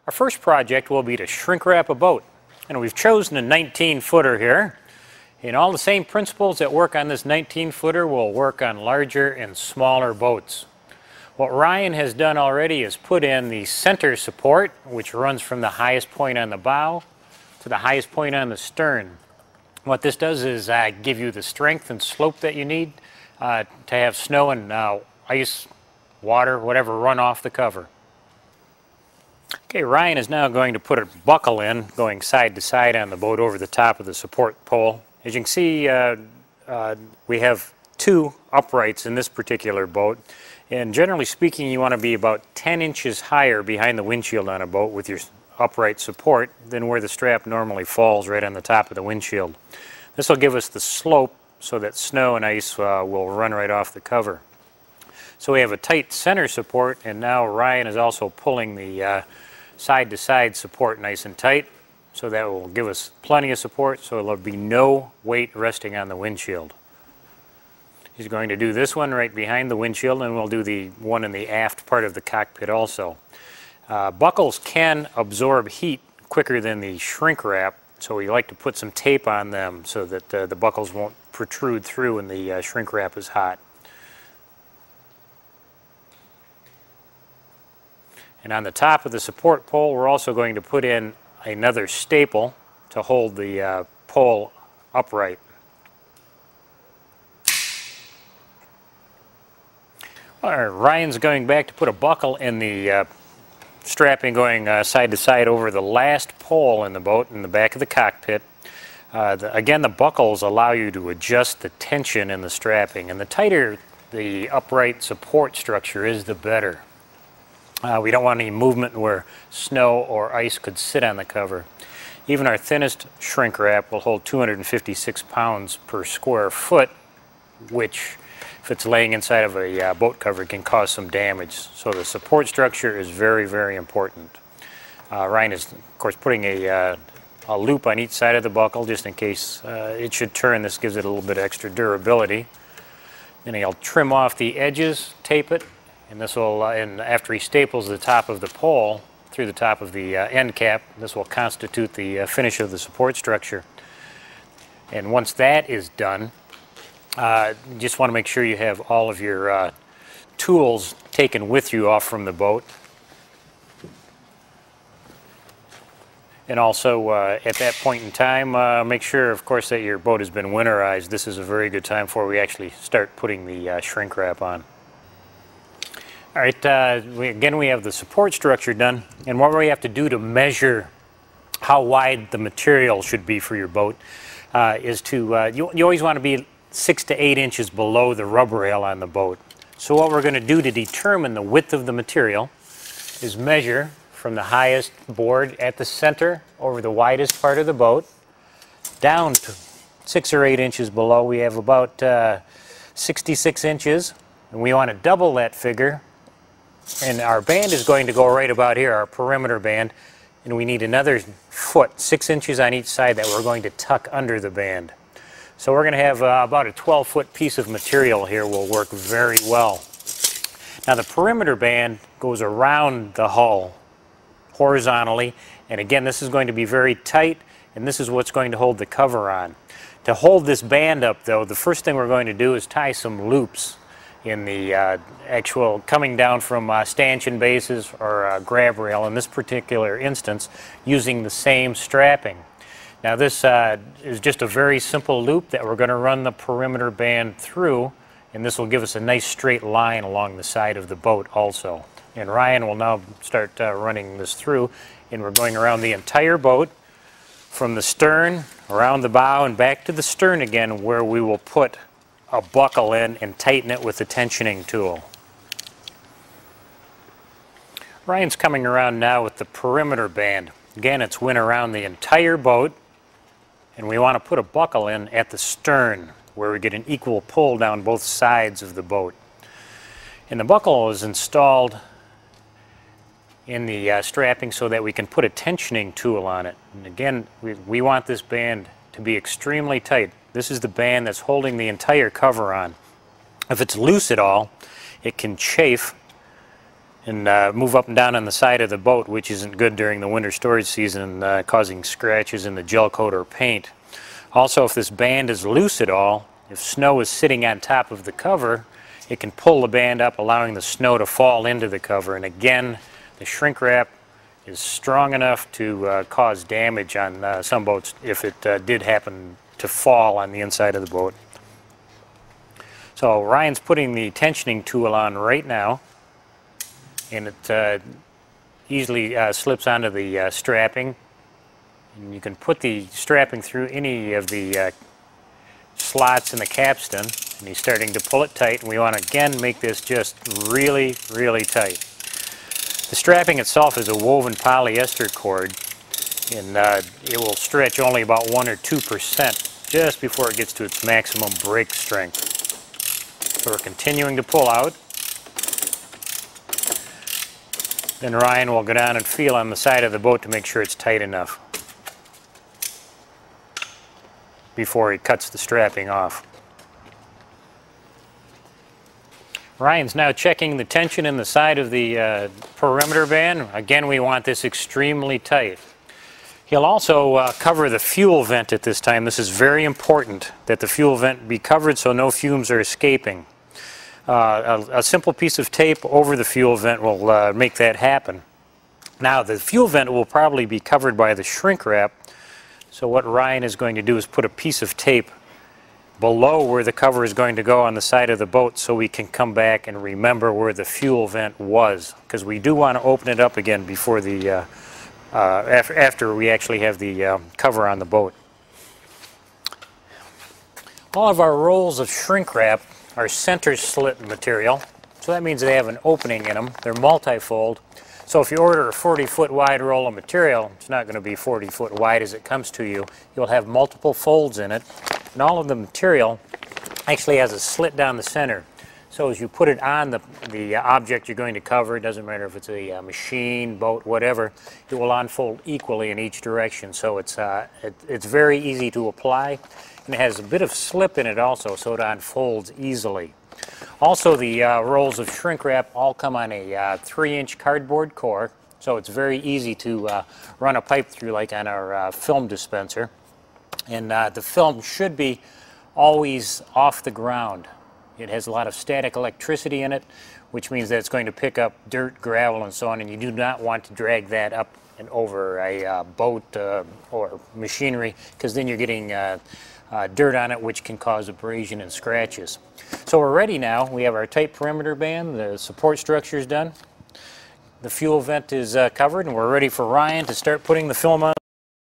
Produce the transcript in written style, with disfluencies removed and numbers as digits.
Our first project will be to shrink wrap a boat, and we've chosen a 19-footer here. And all the same principles that work on this 19-footer will work on larger and smaller boats. What Ryan has done already is put in the center support, which runs from the highest point on the bow to the highest point on the stern. What this does is give you the strength and slope that you need to have snow and ice, water, whatever, run off the cover. Okay, Ryan is now going to put a buckle in, going side to side on the boat over the top of the support pole. As you can see, we have two uprights in this particular boat, and generally speaking, you want to be about 10 inches higher behind the windshield on a boat with your upright support than where the strap normally falls, right on the top of the windshield. This will give us the slope so that snow and ice will run right off the cover. So we have a tight center support, and now Ryan is also pulling the side-to-side support nice and tight, so that will give us plenty of support, so there'll be no weight resting on the windshield. He's going to do this one right behind the windshield, and we'll do the one in the aft part of the cockpit also. Buckles can absorb heat quicker than the shrink wrap, so we like to put some tape on them so that the buckles won't protrude through when the shrink wrap is hot. And on the top of the support pole, we're also going to put in another staple to hold the pole upright. All right, Ryan's going back to put a buckle in the strapping going side to side over the last pole in the boat in the back of the cockpit. Again, the buckles allow you to adjust the tension in the strapping, and the tighter the upright support structure is, the better. We don't want any movement where snow or ice could sit on the cover. Even our thinnest shrink wrap will hold 256 pounds per square foot, which, if it's laying inside of a boat cover, can cause some damage. So the support structure is very, very important. Ryan is, of course, putting a loop on each side of the buckle just in case it should turn. This gives it a little bit extra durability. Then he'll trim off the edges, tape it, and this will, and after he staples the top of the pole through the top of the end cap, this will constitute the finish of the support structure. And once that is done, you just want to make sure you have all of your tools taken with you off from the boat. And also, at that point in time, make sure, of course, that your boat has been winterized. This is a very good time before we actually start putting the shrink wrap on. All right, again, we have the support structure done, and what we have to do to measure how wide the material should be for your boat is to, you always want to be 6 to 8 inches below the rub rail on the boat. So what we're going to do to determine the width of the material is measure from the highest board at the center over the widest part of the boat down to 6 or 8 inches below. We have about 66 inches, and we want to double that figure. And our band is going to go right about here, our perimeter band, and we need another foot, 6 inches on each side, that we're going to tuck under the band. So we're going to have about a 12-foot piece of material here will work very well. Now the perimeter band goes around the hull horizontally, and again, this is going to be very tight, and this is what's going to hold the cover on. To hold this band up, though, the first thing we're going to do is tie some loops in the actual coming down from stanchion bases or grab rail, in this particular instance, using the same strapping. Now this is just a very simple loop that we're going to run the perimeter band through, and this will give us a nice straight line along the side of the boat also. And Ryan will now start running this through, and we're going around the entire boat from the stern, around the bow, and back to the stern again, where we will put a buckle in and tighten it with the tensioning tool. Ryan's coming around now with the perimeter band. Again, it's went around the entire boat, and we want to put a buckle in at the stern where we get an equal pull down both sides of the boat. And the buckle is installed in the strapping so that we can put a tensioning tool on it. And again, we want this band to be extremely tight. This is the band that's holding the entire cover on. If it's loose at all, it can chafe and move up and down on the side of the boat, which isn't good during the winter storage season, causing scratches in the gel coat or paint. Also, if this band is loose at all, if snow is sitting on top of the cover, it can pull the band up, allowing the snow to fall into the cover. And again, the shrink wrap is strong enough to cause damage on some boats if it did happen to fall on the inside of the boat. So Ryan's putting the tensioning tool on right now, and it easily slips onto the strapping. And you can put the strapping through any of the slots in the capstan, and he's starting to pull it tight, and we want to again make this just really, really tight. The strapping itself is a woven polyester cord, and it will stretch only about 1 or 2% just before it gets to its maximum break strength. So we're continuing to pull out. Then Ryan will go down and feel on the side of the boat to make sure it's tight enough before he cuts the strapping off. Ryan's now checking the tension in the side of the perimeter band. Again, we want this extremely tight. He'll also cover the fuel vent at this time. This is very important that the fuel vent be covered so no fumes are escaping. A simple piece of tape over the fuel vent will make that happen. Now, the fuel vent will probably be covered by the shrink wrap, so what Ryan is going to do is put a piece of tape below where the cover is going to go on the side of the boat so we can come back and remember where the fuel vent was, because we do want to open it up again before the after we actually have the cover on the boat. All of our rolls of shrink wrap are center slit material, so that means they have an opening in them. They're multi-fold, so if you order a 40-foot wide roll of material, it's not going to be 40-foot wide as it comes to you. You'll have multiple folds in it, and all of the material actually has a slit down the center. So as you put it on the object you're going to cover, it doesn't matter if it's a machine, boat, whatever, it will unfold equally in each direction. So it's very easy to apply, and it has a bit of slip in it also, so it unfolds easily. Also, the rolls of shrink wrap all come on a 3-inch cardboard core, so it's very easy to run a pipe through like on our film dispenser. And the film should be always off the ground. It has a lot of static electricity in it, which means that it's going to pick up dirt, gravel, and so on, and you do not want to drag that up and over a boat or machinery, because then you're getting dirt on it, which can cause abrasion and scratches. So we're ready now. We have our tight perimeter band, the support structure is done, the fuel vent is covered, and we're ready for Ryan to start putting the film on.